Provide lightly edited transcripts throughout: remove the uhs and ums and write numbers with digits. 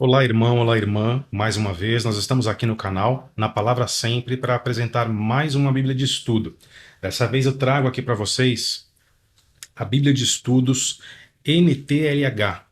Olá, irmão, olá, irmã. Mais uma vez, nós estamos aqui no canal, na Palavra Sempre, para apresentar mais uma Bíblia de Estudo. Dessa vez eu trago aqui para vocês a Bíblia de Estudos NTLH,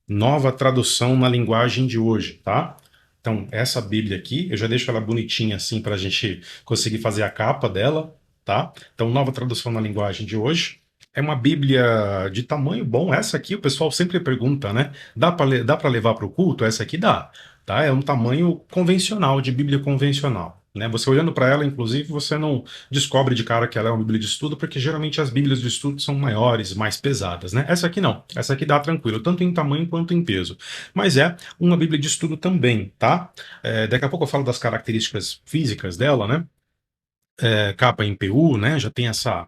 nova tradução na linguagem de hoje, tá? Então, essa Bíblia aqui, eu já deixo ela bonitinha assim para a gente conseguir fazer a capa dela, tá? Então, nova tradução na linguagem de hoje. É uma Bíblia de tamanho bom. Essa aqui o pessoal sempre pergunta, né? Dá para levar para o culto? Essa aqui dá, tá? É um tamanho convencional, de Bíblia convencional. Né? Você olhando para ela, inclusive, você não descobre de cara que ela é uma Bíblia de estudo, porque geralmente as Bíblias de estudo são maiores, mais pesadas, né? Essa aqui não. Essa aqui dá tranquilo, tanto em tamanho quanto em peso. Mas é uma Bíblia de estudo também, tá? Daqui a pouco eu falo das características físicas dela, né? Capa em PU, né? Já tem essa.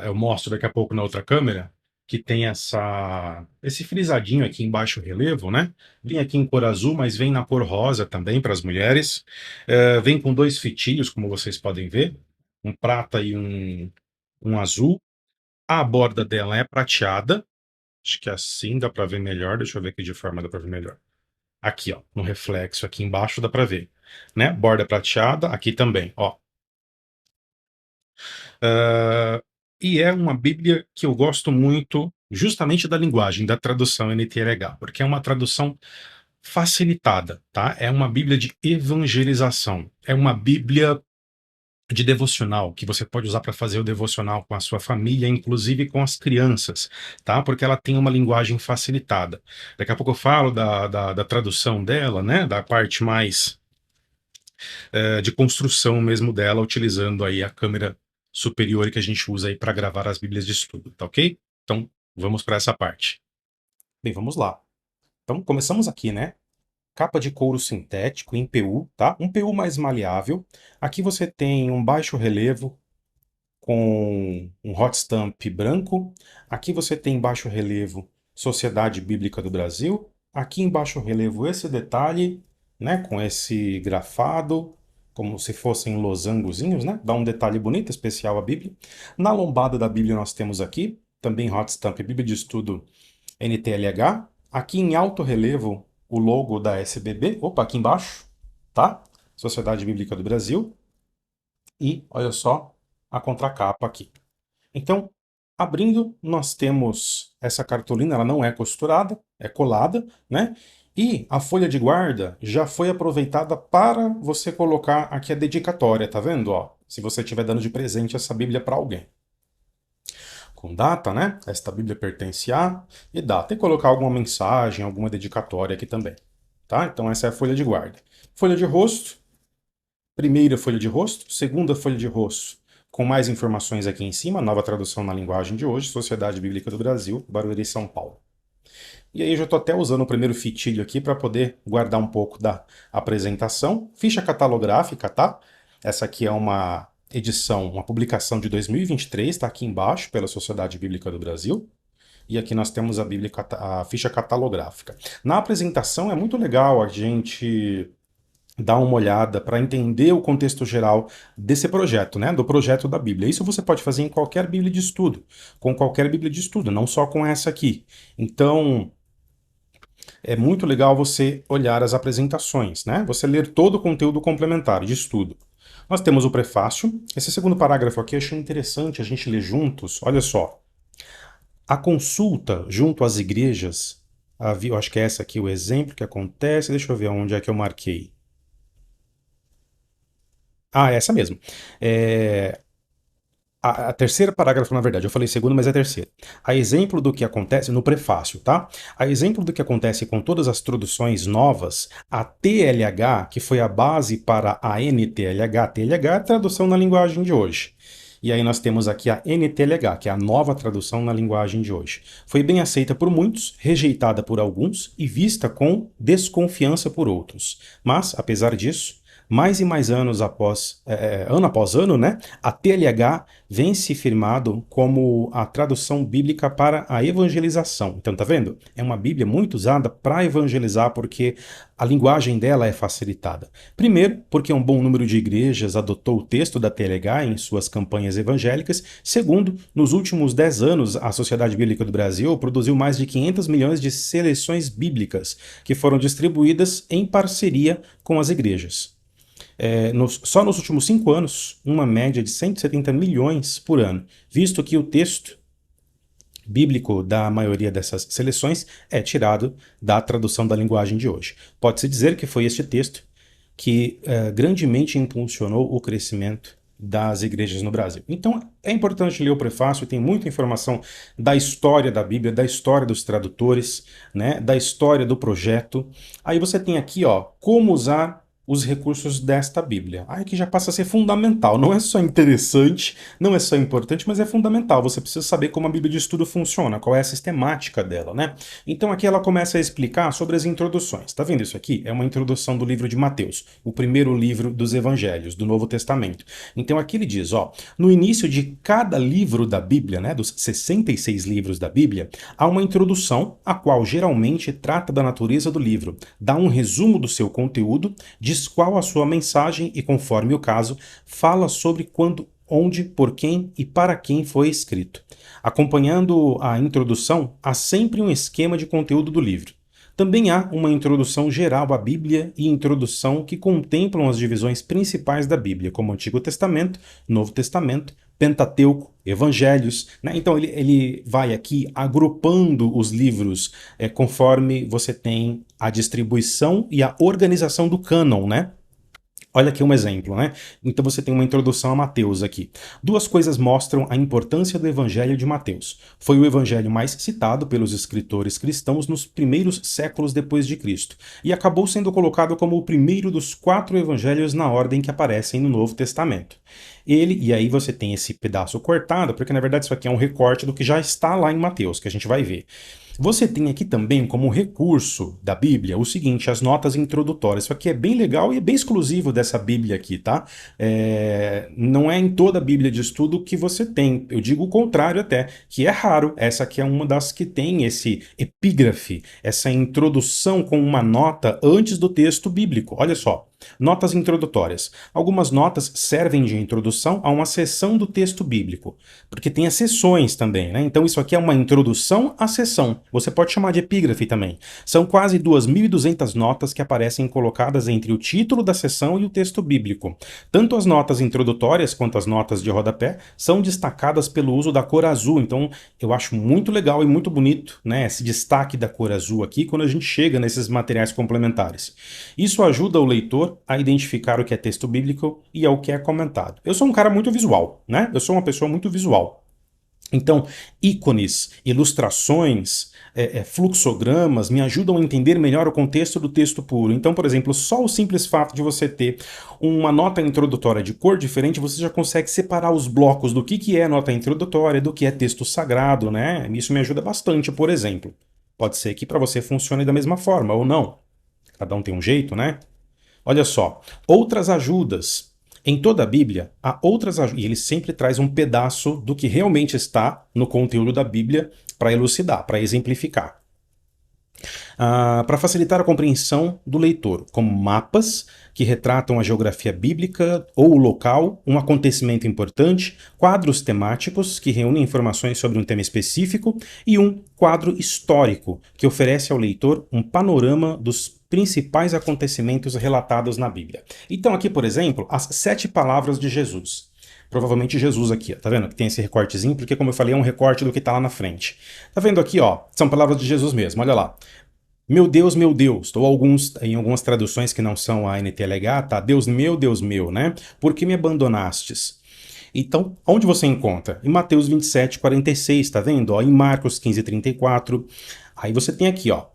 Eu mostro daqui a pouco na outra câmera, que tem esse frisadinho aqui em baixo relevo, né? Vem aqui em cor azul, mas vem na cor rosa também para as mulheres. Vem com dois fitilhos, como vocês podem ver, um prata e um azul. A borda dela é prateada. Acho que assim dá para ver melhor. Deixa eu ver aqui de forma dá para ver melhor. Aqui, ó, no reflexo aqui embaixo dá para ver, né? Borda prateada, aqui também, ó. Ah, e é uma Bíblia que eu gosto muito, justamente da linguagem, da tradução NTLH, porque é uma tradução facilitada, tá? É uma Bíblia de evangelização, é uma Bíblia de devocional, que você pode usar para fazer o devocional com a sua família, inclusive com as crianças, tá? Porque ela tem uma linguagem facilitada. Daqui a pouco eu falo da tradução dela, né? Da parte mais de construção mesmo dela, utilizando aí a câmera superior que a gente usa aí para gravar as Bíblias de estudo, tá ok? Então, vamos para essa parte. Bem, vamos lá. Então, começamos aqui, né? Capa de couro sintético em PU, tá? Um PU mais maleável. Aqui você tem um baixo relevo com um hot stamp branco. Aqui você tem baixo relevo Sociedade Bíblica do Brasil. Aqui em baixo relevo esse detalhe, né, com esse grafado, como se fossem losangozinhos, né? Dá um detalhe bonito, especial à Bíblia. Na lombada da Bíblia nós temos aqui, também hot stamp Bíblia de Estudo NTLH. Aqui em alto relevo o logo da SBB, opa, aqui embaixo, tá? Sociedade Bíblica do Brasil. E olha só a contracapa aqui. Então, abrindo, nós temos essa cartolina, ela não é costurada, é colada, né? E a folha de guarda já foi aproveitada para você colocar aqui a dedicatória, tá vendo? Ó, se você estiver dando de presente essa Bíblia para alguém. Com data, né? Esta Bíblia pertence a e data. E colocar alguma mensagem, alguma dedicatória aqui também. Tá? Então essa é a folha de guarda. Folha de rosto, primeira folha de rosto, segunda folha de rosto, com mais informações aqui em cima, nova tradução na linguagem de hoje, Sociedade Bíblica do Brasil, Barueri, São Paulo. E aí eu já estou até usando o primeiro fitilho aqui para poder guardar um pouco da apresentação. Ficha catalográfica, tá? Essa aqui é uma edição, uma publicação de 2023, está aqui embaixo, pela Sociedade Bíblica do Brasil. E aqui nós temos a Bíblia, a ficha catalográfica. Na apresentação é muito legal a gente dar uma olhada para entender o contexto geral desse projeto, né? Do projeto da Bíblia. Isso você pode fazer em qualquer Bíblia de estudo, com qualquer Bíblia de estudo, não só com essa aqui. Então, é muito legal você olhar as apresentações, né? Você ler todo o conteúdo complementar de estudo. Nós temos o prefácio. Esse segundo parágrafo aqui eu achei interessante a gente ler juntos. Olha só. A consulta junto às igrejas, eu acho que é essa aqui o exemplo que acontece. Deixa eu ver onde é que eu marquei. Ah, essa mesmo. É, a terceira parágrafo, na verdade, eu falei segundo, mas é a terceira. A exemplo do que acontece no prefácio, tá? A exemplo do que acontece com todas as traduções novas, a TLH, que foi a base para a NTLH, TLH é a tradução na linguagem de hoje. E aí nós temos aqui a NTLH, que é a nova tradução na linguagem de hoje. Foi bem aceita por muitos, rejeitada por alguns e vista com desconfiança por outros. Mas, apesar disso, Mais e mais anos ano após ano, né, a TLH vem se firmado como a tradução bíblica para a evangelização. Então, tá vendo? É uma Bíblia muito usada para evangelizar porque a linguagem dela é facilitada. Primeiro, porque um bom número de igrejas adotou o texto da TLH em suas campanhas evangélicas. Segundo, nos últimos 10 anos, a Sociedade Bíblica do Brasil produziu mais de 500 milhões de seleções bíblicas que foram distribuídas em parceria com as igrejas. Só nos últimos 5 anos, uma média de 170 milhões por ano, visto que o texto bíblico da maioria dessas seleções é tirado da tradução da linguagem de hoje. Pode-se dizer que foi este texto que grandemente impulsionou o crescimento das igrejas no Brasil. Então é importante ler o prefácio, tem muita informação da história da Bíblia, da história dos tradutores, né, da história do projeto. Aí você tem aqui, ó, como usar os recursos desta Bíblia. Aí que já passa a ser fundamental, não é só interessante, não é só importante, mas é fundamental. Você precisa saber como a Bíblia de estudo funciona, qual é a sistemática dela, né? Então aqui ela começa a explicar sobre as introduções. Tá vendo isso aqui? É uma introdução do livro de Mateus, o primeiro livro dos Evangelhos, do Novo Testamento. Então aqui ele diz, ó, no início de cada livro da Bíblia, né, dos 66 livros da Bíblia, há uma introdução, a qual geralmente trata da natureza do livro, dá um resumo do seu conteúdo, diz qual a sua mensagem e, conforme o caso, fala sobre quando, onde, por quem e para quem foi escrito. Acompanhando a introdução, há sempre um esquema de conteúdo do livro. Também há uma introdução geral à Bíblia e introdução que contemplam as divisões principais da Bíblia, como Antigo Testamento, Novo Testamento, Pentateuco, Evangelhos, né? Então ele vai aqui agrupando os livros conforme você tem a distribuição e a organização do cânon, né? Olha aqui um exemplo, né? Então você tem uma introdução a Mateus aqui. Duas coisas mostram a importância do Evangelho de Mateus. Foi o evangelho mais citado pelos escritores cristãos nos primeiros séculos depois de Cristo, e acabou sendo colocado como o primeiro dos 4 evangelhos na ordem que aparecem no Novo Testamento. E aí você tem esse pedaço cortado, porque na verdade isso aqui é um recorte do que já está lá em Mateus, que a gente vai ver. Você tem aqui também como recurso da Bíblia o seguinte, as notas introdutórias. Isso aqui é bem legal e é bem exclusivo dessa Bíblia aqui, tá? Não é em toda a Bíblia de estudo que você tem. Eu digo o contrário até, que é raro. Essa aqui é uma das que tem esse epígrafe, essa introdução com uma nota antes do texto bíblico. Olha só. Notas introdutórias. Algumas notas servem de introdução a uma seção do texto bíblico, porque tem as seções também, né? Então isso aqui é uma introdução à seção. Você pode chamar de epígrafe também. São quase 2.200 notas que aparecem colocadas entre o título da seção e o texto bíblico. Tanto as notas introdutórias quanto as notas de rodapé são destacadas pelo uso da cor azul. Então eu acho muito legal e muito bonito, né, esse destaque da cor azul aqui quando a gente chega nesses materiais complementares. Isso ajuda o leitor a identificar o que é texto bíblico e ao que é comentado. Eu sou um cara muito visual, né? Eu sou uma pessoa muito visual. Então, ícones, ilustrações, fluxogramas me ajudam a entender melhor o contexto do texto puro. Então, por exemplo, só o simples fato de você ter uma nota introdutória de cor diferente, você já consegue separar os blocos do que é nota introdutória, do que é texto sagrado, né? Isso me ajuda bastante, por exemplo. Pode ser que para você funcione da mesma forma ou não. Cada um tem um jeito, né? Olha só, outras ajudas. Em toda a Bíblia, há outras ajudas, e ele sempre traz um pedaço do que realmente está no conteúdo da Bíblia para elucidar, para exemplificar. Para facilitar a compreensão do leitor, como mapas que retratam a geografia bíblica ou o local, um acontecimento importante, quadros temáticos que reúnem informações sobre um tema específico e um quadro histórico que oferece ao leitor um panorama dos principais acontecimentos relatados na Bíblia. Então aqui, por exemplo, as 7 palavras de Jesus. Provavelmente Jesus aqui, ó, tá vendo? Que tem esse recortezinho, porque como eu falei, é um recorte do que tá lá na frente. Tá vendo aqui, ó? São palavras de Jesus mesmo, olha lá. Meu Deus, ou em algumas traduções que não são a NTLH, tá? Deus meu, né? Por que me abandonastes? Então, onde você encontra? Em Mateus 27, 46, tá vendo? Ó, em Marcos 15, 34. Aí você tem aqui, ó.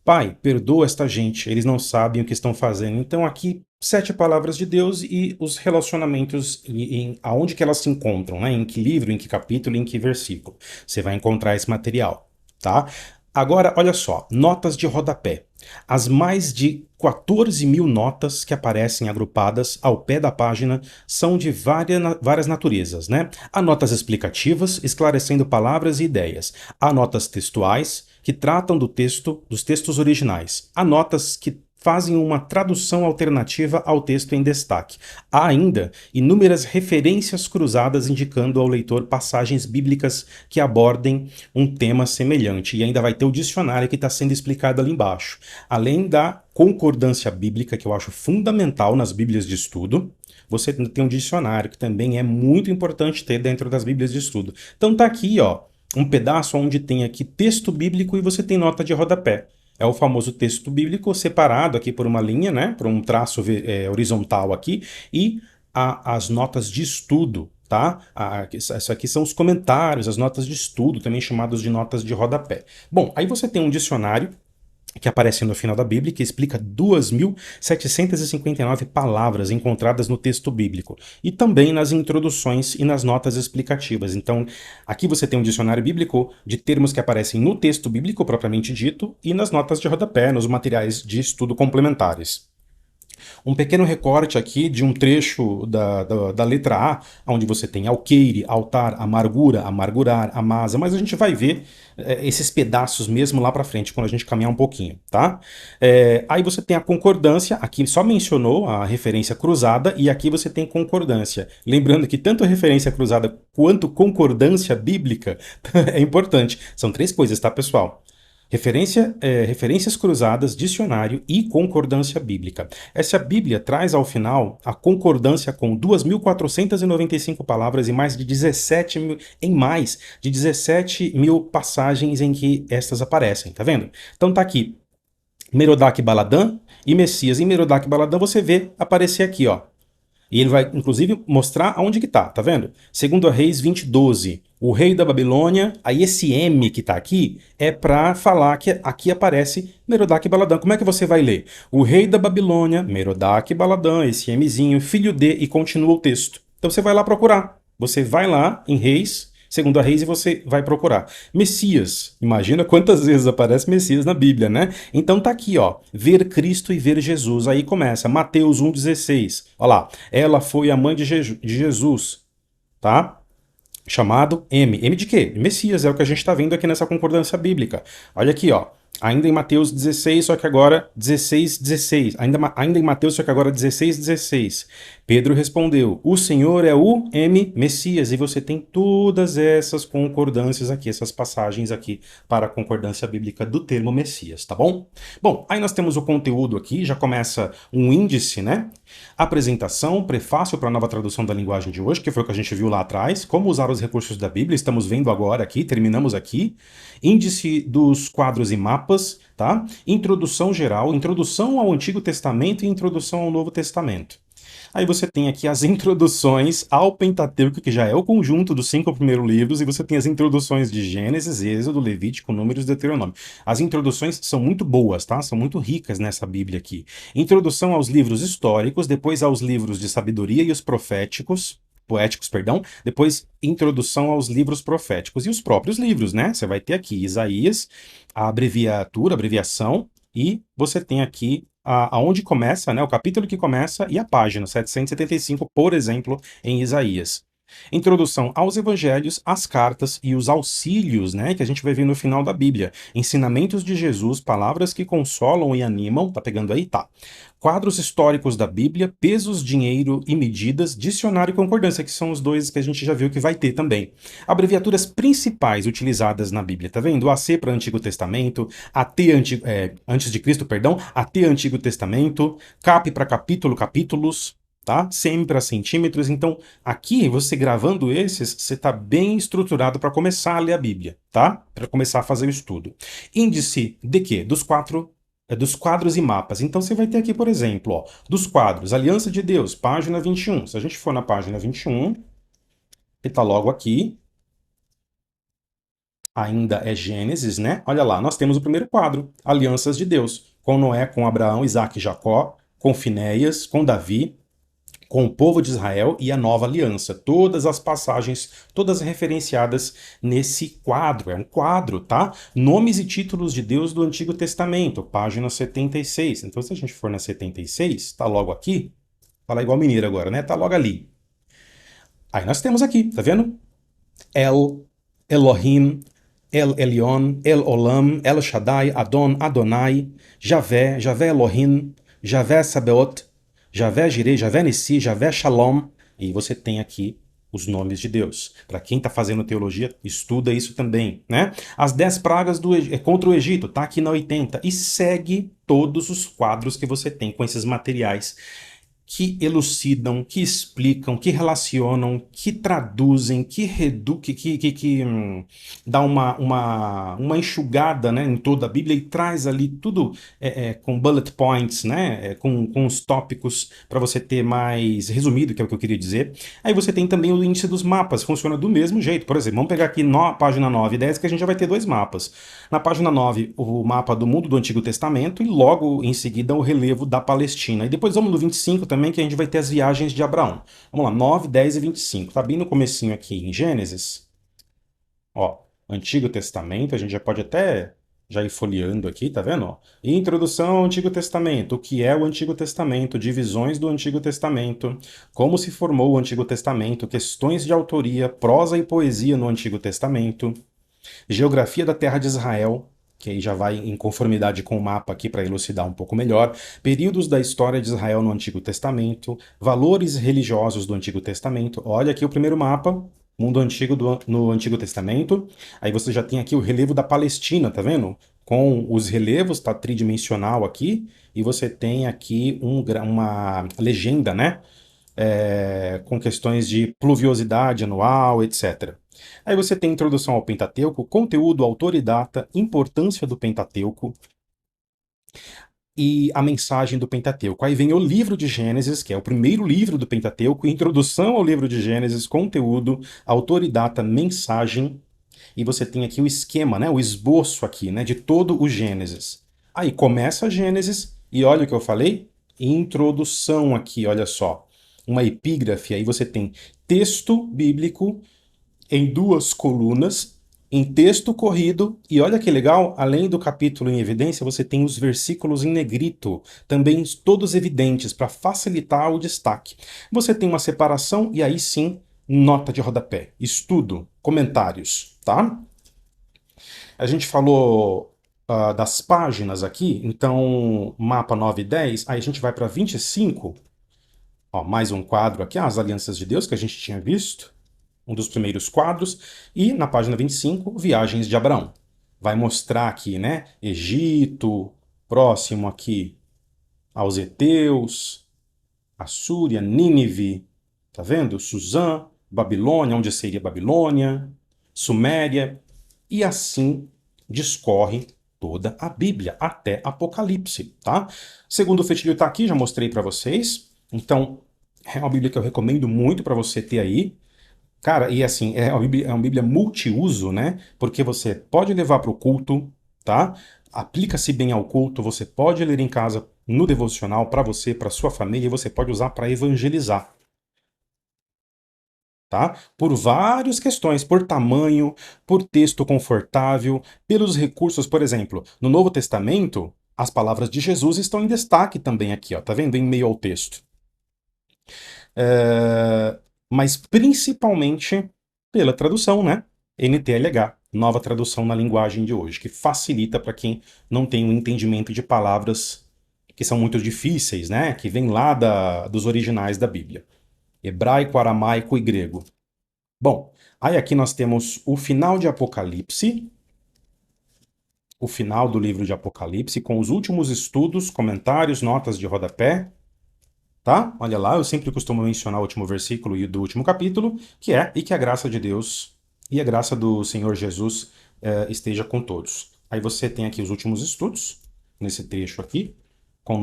Pai, perdoa esta gente, eles não sabem o que estão fazendo. Então aqui, 7 palavras de Deus e os relacionamentos, aonde que elas se encontram, né? Em que livro, em que capítulo, em que versículo. Você vai encontrar esse material, tá? Agora, olha só, notas de rodapé. As mais de 14 mil notas que aparecem agrupadas ao pé da página são de várias naturezas, né? Há notas explicativas, esclarecendo palavras e ideias. Há notas textuais, que tratam dos textos originais. Há notas que fazem uma tradução alternativa ao texto em destaque. Há ainda inúmeras referências cruzadas indicando ao leitor passagens bíblicas que abordem um tema semelhante. E ainda vai ter o dicionário que está sendo explicado ali embaixo. Além da concordância bíblica, que eu acho fundamental nas Bíblias de estudo, você tem um dicionário, que também é muito importante ter dentro das Bíblias de estudo. Então tá aqui, ó, um pedaço onde tem aqui texto bíblico e você tem nota de rodapé. É o famoso texto bíblico separado aqui por uma linha, né, por um traço horizontal aqui, e as notas de estudo, tá? Isso aqui são os comentários, as notas de estudo, também chamados de notas de rodapé. Bom, aí você tem um dicionário que aparece no final da Bíblia, que explica 2.759 palavras encontradas no texto bíblico, e também nas introduções e nas notas explicativas. Então, aqui você tem um dicionário bíblico de termos que aparecem no texto bíblico propriamente dito e nas notas de rodapé, nos materiais de estudo complementares. Um pequeno recorte aqui de um trecho da letra A, onde você tem alqueire, altar, amargura, amargurar, amasa, mas a gente vai ver esses pedaços mesmo lá para frente, quando a gente caminhar um pouquinho, tá? Aí você tem a concordância, aqui só mencionou a referência cruzada, e aqui você tem concordância. Lembrando que tanto a referência cruzada quanto concordância bíblica é importante. São três coisas, tá, pessoal? Referências cruzadas, dicionário e concordância bíblica. Essa Bíblia traz ao final a concordância com 2.495 palavras e mais de 17 mil passagens em que estas aparecem, tá vendo? Então tá aqui, Merodach Baladã e Messias. Em Merodach Baladã você vê aparecer aqui, ó. E ele vai, inclusive, mostrar aonde que tá vendo? Segundo a Reis 20:12, o rei da Babilônia, aí esse M que tá aqui, é para falar que aqui aparece Merodach Baladã. Como é que você vai ler? O rei da Babilônia, Merodach Baladã, esse Mzinho, filho de, e continua o texto. Então você vai lá procurar. Você vai lá em Reis, segundo a Reis, e você vai procurar. Messias. Imagina quantas vezes aparece Messias na Bíblia, né? Então tá aqui, ó. Ver Cristo e ver Jesus. Aí começa. Mateus 1,16. Olha lá. Ela foi a mãe de Jesus, tá? Chamado M. M de quê? Messias, é o que a gente está vendo aqui nessa concordância bíblica. Olha aqui, ó. Ainda em Mateus 16, só que agora 16:16. Ainda em Mateus, só que agora 16:16. Pedro respondeu: o Senhor é o M, Messias. E você tem todas essas concordâncias aqui, essas passagens aqui para a concordância bíblica do termo Messias, tá bom? Bom, aí nós temos o conteúdo aqui, já começa um índice, né? Apresentação, prefácio para a nova tradução da linguagem de hoje, que foi o que a gente viu lá atrás. Como usar os recursos da Bíblia, estamos vendo agora aqui, terminamos aqui. Índice dos quadros e mapas, tá? Introdução geral, introdução ao Antigo Testamento e introdução ao Novo Testamento. Aí você tem aqui as introduções ao Pentateuco, que já é o conjunto dos 5 primeiros livros, e você tem as introduções de Gênesis, Êxodo, Levítico, Números e Deuteronômio. As introduções são muito boas, tá? São muito ricas nessa Bíblia aqui. Introdução aos livros históricos, depois aos livros de sabedoria e os poéticos, perdão, depois introdução aos livros proféticos e os próprios livros, né? Você vai ter aqui Isaías, a abreviação, e você tem aqui aonde começa, né, o capítulo que começa e a página 775, por exemplo, em Isaías. Introdução aos evangelhos, as cartas e os auxílios, né, que a gente vai ver no final da Bíblia. Ensinamentos de Jesus, palavras que consolam e animam, tá pegando aí? Tá. Quadros históricos da Bíblia, pesos, dinheiro e medidas, dicionário e concordância, que são os dois que a gente já viu que vai ter também. Abreviaturas principais utilizadas na Bíblia, tá vendo? AC para Antigo Testamento, antes de Cristo, perdão, AT Antigo Testamento, CAP para capítulo, capítulos, tá? CM para centímetros. Então, aqui, você gravando esses, você está bem estruturado para começar a ler a Bíblia, tá? Para começar a fazer o estudo. Índice de quê? Dos quadros e mapas. Então, você vai ter aqui, por exemplo, ó, dos quadros, Aliança de Deus, página 21. Se a gente for na página 21, que está logo aqui, ainda é Gênesis, né? Olha lá, nós temos o primeiro quadro, Alianças de Deus, com Noé, com Abraão, Isaac e Jacó, com Finéias, com Davi, com o povo de Israel e a nova aliança. Todas as passagens, todas referenciadas nesse quadro. É um quadro, tá? Nomes e títulos de Deus do Antigo Testamento, página 76. Então, se a gente for na 76, tá logo aqui. Falar igual mineiro agora, né? Tá logo ali. Aí nós temos aqui, tá vendo? El, Elohim, El Elyon, El Olam, El Shaddai, Adon, Adonai, Javé, Javé Elohim, Javé Sabaoth, Javé Jireh, Javé Nissi, Javé Shalom. E você tem aqui os nomes de Deus. Para quem está fazendo teologia, estuda isso também, né? As 10 pragas contra o Egito, tá aqui na 80. E segue todos os quadros que você tem com esses materiais que elucidam, que explicam, que relacionam, que traduzem, que dá uma enxugada, né, em toda a Bíblia e traz ali tudo com bullet points, né, com os tópicos para você ter mais resumido, que é o que eu queria dizer. Aí você tem também o índice dos mapas, funciona do mesmo jeito. Por exemplo, vamos pegar aqui página 9 e 10, que a gente já vai ter dois mapas. Na página 9, o mapa do mundo do Antigo Testamento e logo em seguida o relevo da Palestina. E depois vamos no 25 também, que a gente vai ter as viagens de Abraão. Vamos lá, 9, 10 e 25. Tá bem no comecinho aqui em Gênesis. Ó, Antigo Testamento, a gente já pode até já ir folheando aqui, tá vendo? Ó, introdução ao Antigo Testamento. O que é o Antigo Testamento? Divisões do Antigo Testamento. Como se formou o Antigo Testamento. Questões de autoria, prosa e poesia no Antigo Testamento. Geografia da Terra de Israel, que aí já vai em conformidade com o mapa aqui para elucidar um pouco melhor. Períodos da história de Israel no Antigo Testamento. Valores religiosos do Antigo Testamento. Olha aqui o primeiro mapa. Mundo Antigo no Antigo Testamento. Aí você já tem aqui o relevo da Palestina, tá vendo? Com os relevos, tá tridimensional aqui. E você tem aqui uma legenda, né? Com questões de pluviosidade anual, etc. Aí você tem introdução ao Pentateuco, conteúdo, autor e data, importância do Pentateuco e a mensagem do Pentateuco. Aí vem o livro de Gênesis, que é o primeiro livro do Pentateuco, introdução ao livro de Gênesis, conteúdo, autor e data, mensagem, e você tem aqui o esquema, né, o esboço aqui, né, de todo o Gênesis. Aí começa Gênesis e olha o que eu falei, introdução aqui, olha só, uma epígrafe, aí você tem texto bíblico em duas colunas, em texto corrido, e olha que legal, além do capítulo em evidência, você tem os versículos em negrito, também todos evidentes, para facilitar o destaque. Você tem uma separação e aí sim, nota de rodapé, estudo, comentários, tá? A gente falou das páginas aqui, então mapa 9 e 10, aí a gente vai para 25, ó, mais um quadro aqui, as alianças de Deus que a gente tinha visto, um dos primeiros quadros, e na página 25, Viagens de Abraão. Vai mostrar aqui, né, Egito, próximo aqui aos heteus, Assúria, Nínive, tá vendo? Suzã, Babilônia, onde seria Babilônia, Suméria, e assim discorre toda a Bíblia, até Apocalipse, tá? Segundo o Fetilho está aqui, já mostrei para vocês, então é uma Bíblia que eu recomendo muito para você ter aí. Cara, e assim, é uma Bíblia multiuso, né? Porque você pode levar para o culto, tá? Aplica-se bem ao culto, você pode ler em casa no devocional para você, para sua família, e você pode usar para evangelizar, tá? Por várias questões, por tamanho, por texto confortável, pelos recursos, por exemplo, no Novo Testamento, as palavras de Jesus estão em destaque também aqui, ó, tá vendo? Em meio ao texto. Mas principalmente pela tradução, né? NTLH, nova tradução na linguagem de hoje, que facilita para quem não tem um entendimento de palavras que são muito difíceis, né? Que vem lá dos originais da Bíblia. Hebraico, aramaico e grego. Bom, aí aqui nós temos o final de Apocalipse, o final do livro de Apocalipse, com os últimos estudos, comentários, notas de rodapé, tá? Olha lá, eu sempre costumo mencionar o último versículo e do último capítulo, que é: e que a graça de Deus e a graça do Senhor Jesus esteja com todos. Aí você tem aqui os últimos estudos, nesse trecho aqui, com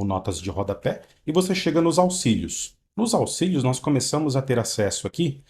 notas de rodapé, e você chega nos auxílios. Nos auxílios, nós começamos a ter acesso aqui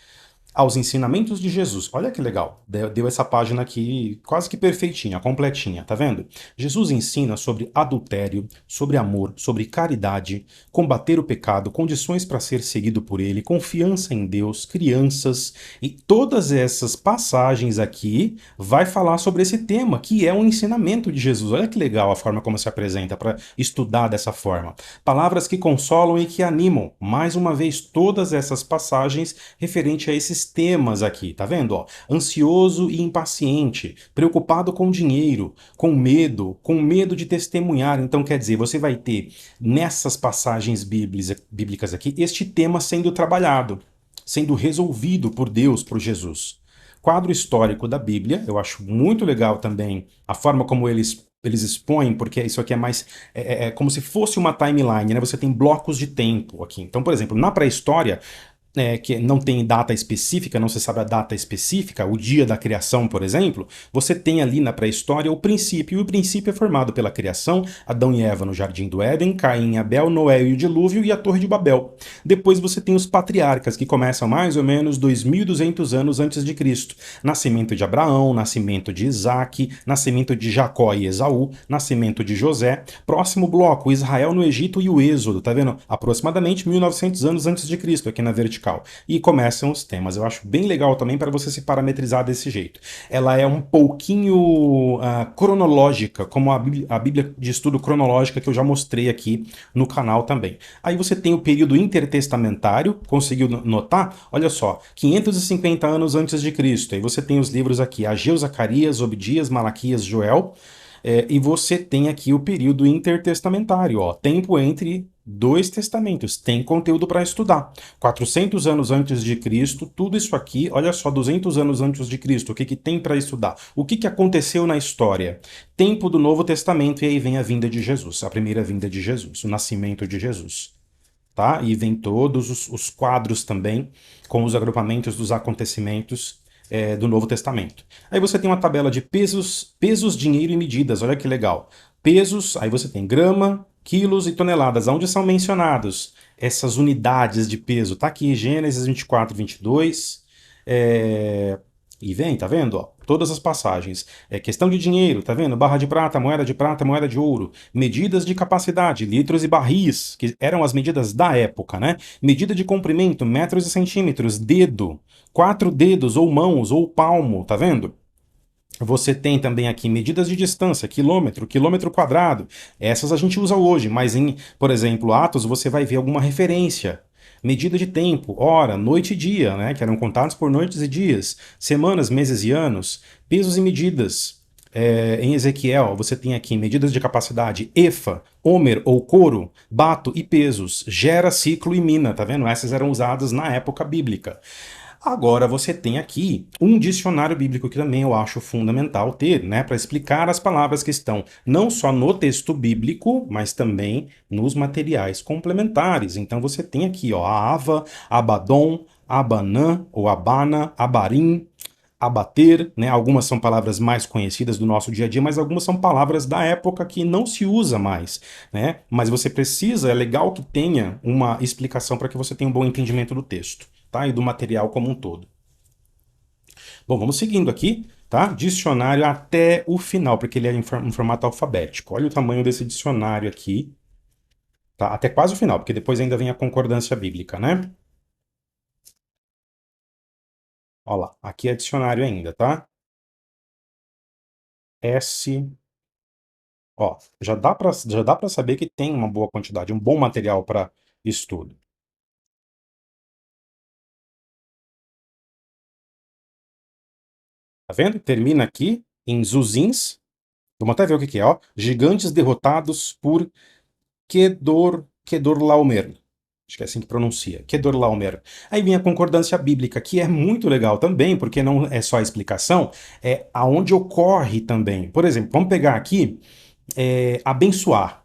aos ensinamentos de Jesus. Olha que legal, deu essa página aqui quase que perfeitinha, completinha, tá vendo? Jesus ensina sobre adultério, sobre amor, sobre caridade, combater o pecado, condições para ser seguido por ele, confiança em Deus, crianças, e todas essas passagens aqui vai falar sobre esse tema, que é um ensinamento de Jesus. Olha que legal a forma como se apresenta para estudar dessa forma. Palavras que consolam e que animam. Mais uma vez, todas essas passagens referente a esses temas aqui, tá vendo? Ó, ansioso e impaciente, preocupado com dinheiro, com medo de testemunhar. Então, quer dizer, você vai ter nessas passagens bíblicas aqui este tema sendo trabalhado, sendo resolvido por Deus, por Jesus. Quadro histórico da Bíblia, eu acho muito legal também a forma como eles expõem, porque isso aqui é mais. É como se fosse uma timeline, né? Você tem blocos de tempo aqui. Então, por exemplo, na pré-história, que não tem data específica, não se sabe a data específica, o dia da criação, por exemplo, você tem ali na pré-história o princípio, e o princípio é formado pela criação, Adão e Eva no Jardim do Éden, Caim e Abel, Noé e o dilúvio e a Torre de Babel. Depois você tem os patriarcas, que começam mais ou menos 2.200 anos antes de Cristo. Nascimento de Abraão, nascimento de Isaac, nascimento de Jacó e Esaú, nascimento de José. Próximo bloco, Israel no Egito e o Êxodo, tá vendo? Aproximadamente 1.900 anos antes de Cristo, aqui na vertical. E começam os temas. Eu acho bem legal também para você se parametrizar desse jeito. Ela é um pouquinho cronológica, como a Bíblia de estudo cronológica que eu já mostrei aqui no canal também. Aí você tem o período intertestamentário, conseguiu notar? Olha só, 550 anos antes de Cristo. Aí você tem os livros aqui, Ageu, Zacarias, Obdias, Malaquias, Joel. E você tem aqui o período intertestamentário, ó, tempo entre dois testamentos, tem conteúdo para estudar. 400 anos antes de Cristo, tudo isso aqui, olha só, 200 anos antes de Cristo, o que tem para estudar? O que aconteceu na história? Tempo do Novo Testamento, e aí vem a vinda de Jesus, a primeira vinda de Jesus, o nascimento de Jesus. Tá? E vem todos os quadros também, com os agrupamentos dos acontecimentos do Novo Testamento. Aí você tem uma tabela de pesos, dinheiro e medidas, olha que legal. Pesos, aí você tem grama, quilos e toneladas, onde são mencionados essas unidades de peso. Tá aqui, Gênesis 24, 22. E vem, tá vendo? Ó, todas as passagens. Questão de dinheiro, tá vendo? Barra de prata, moeda de ouro. Medidas de capacidade, litros e barris, que eram as medidas da época, né? Medida de comprimento, metros e centímetros. Dedo, 4 dedos, ou mãos, ou palmo, tá vendo? Você tem também aqui medidas de distância, quilômetro, quilômetro quadrado. Essas a gente usa hoje, mas em, por exemplo, Atos, você vai ver alguma referência. Medida de tempo, hora, noite e dia, né, que eram contados por noites e dias, semanas, meses e anos, pesos e medidas. Em Ezequiel, você tem aqui medidas de capacidade, efa, homer ou coro, bato e pesos, gera, ciclo e mina, tá vendo? Essas eram usadas na época bíblica. Agora você tem aqui um dicionário bíblico que também eu acho fundamental ter, né, para explicar as palavras que estão não só no texto bíblico, mas também nos materiais complementares. Então você tem aqui, ó, a Ava, Abaddon, Abanã ou Abana, Abarim, abater, né? Algumas são palavras mais conhecidas do nosso dia a dia, mas algumas são palavras da época que não se usa mais, né? Mas você precisa, é legal que tenha uma explicação para que você tenha um bom entendimento do texto, tá? E do material como um todo. Bom, vamos seguindo aqui, tá? Dicionário até o final, porque ele é em formato alfabético. Olha o tamanho desse dicionário aqui, tá? Até quase o final, porque depois ainda vem a concordância bíblica, né? Olha lá, aqui é dicionário ainda, tá? S. Ó, já dá para saber que tem uma boa quantidade, um bom material para estudo. Tá vendo? Termina aqui em Zuzins. Vamos até ver o que que é, ó. Gigantes derrotados por Kedorlaomer. Acho que é assim que pronuncia. Kedorlaomer. Aí vem a concordância bíblica, que é muito legal também, porque não é só a explicação, é aonde ocorre também. Por exemplo, vamos pegar aqui abençoar.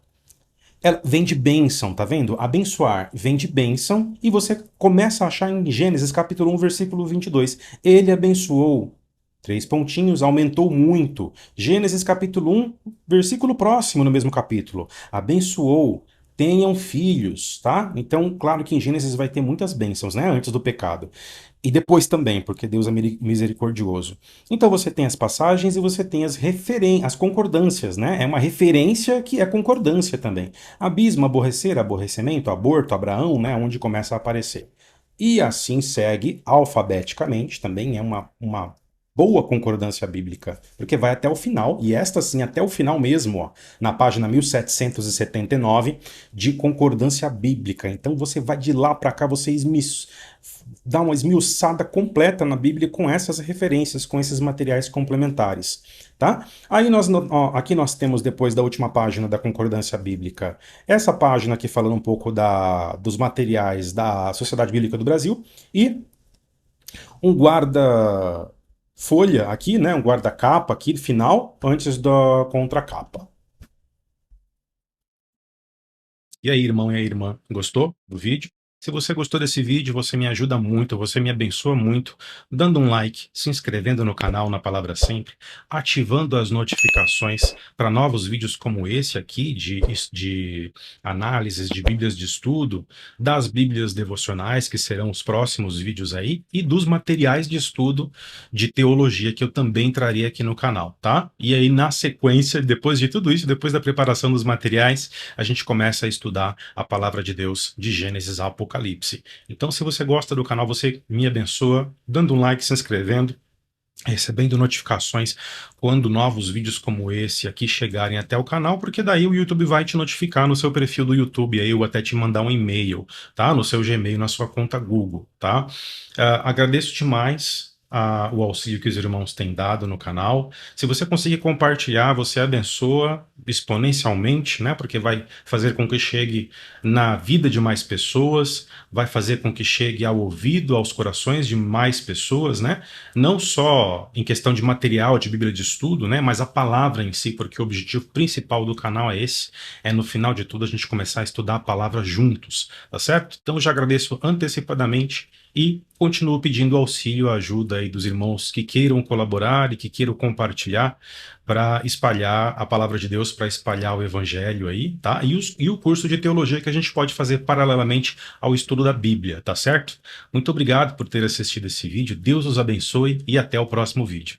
Ela vem de bênção, tá vendo? Abençoar vem de bênção, e você começa a achar em Gênesis capítulo 1, versículo 22. Ele abençoou, três pontinhos, aumentou muito. Gênesis capítulo 1, versículo próximo no mesmo capítulo. Abençoou, tenham filhos, tá? Então, claro que em Gênesis vai ter muitas bênçãos, né? Antes do pecado. E depois também, porque Deus é misericordioso. Então você tem as passagens e você tem as concordâncias, né? É uma referência que é concordância também. Abismo, aborrecer, aborrecimento, aborto, Abraão, né? Onde começa a aparecer. E assim segue alfabeticamente, também é uma boa concordância bíblica, porque vai até o final, e esta sim até o final mesmo, ó, na página 1779 de concordância bíblica. Então você vai de lá para cá, você dá uma esmiuçada completa na Bíblia com essas referências, com esses materiais complementares, tá? Aí aqui nós temos, depois da última página da concordância bíblica, essa página aqui falando um pouco dos materiais da Sociedade Bíblica do Brasil e um guarda-folha aqui, né? Um guarda-capa aqui, final, antes da contracapa. E aí, irmão e aí, irmã, gostou do vídeo? Se você gostou desse vídeo, você me ajuda muito, você me abençoa muito, dando um like, se inscrevendo no canal na Palavra Sempre, ativando as notificações para novos vídeos como esse aqui, de análises de Bíblias de estudo, das Bíblias devocionais, que serão os próximos vídeos aí, e dos materiais de estudo de teologia que eu também trarei aqui no canal, tá? E aí, na sequência, depois de tudo isso, depois da preparação dos materiais, a gente começa a estudar a palavra de Deus de Gênesis a Apocalipse. Então, se você gosta do canal, você me abençoa, dando um like, se inscrevendo, recebendo notificações quando novos vídeos como esse aqui chegarem até o canal, porque daí o YouTube vai te notificar no seu perfil do YouTube, aí eu até te mandar um e-mail, tá? No seu Gmail, na sua conta Google, tá? Agradeço demais o auxílio que os irmãos têm dado no canal. Se você conseguir compartilhar, você abençoa exponencialmente, né? Porque vai fazer com que chegue na vida de mais pessoas, vai fazer com que chegue ao ouvido, aos corações de mais pessoas, né? Não só em questão de material de Bíblia de estudo, né? Mas a palavra em si, porque o objetivo principal do canal é esse, é no final de tudo a gente começar a estudar a palavra juntos, tá certo? Então já agradeço antecipadamente e continuo pedindo auxílio, ajuda aí dos irmãos que queiram colaborar e que queiram compartilhar para espalhar a palavra de Deus, para espalhar o evangelho aí, tá? E o curso de teologia que a gente pode fazer paralelamente ao estudo da Bíblia, tá certo? Muito obrigado por ter assistido esse vídeo, Deus os abençoe e até o próximo vídeo.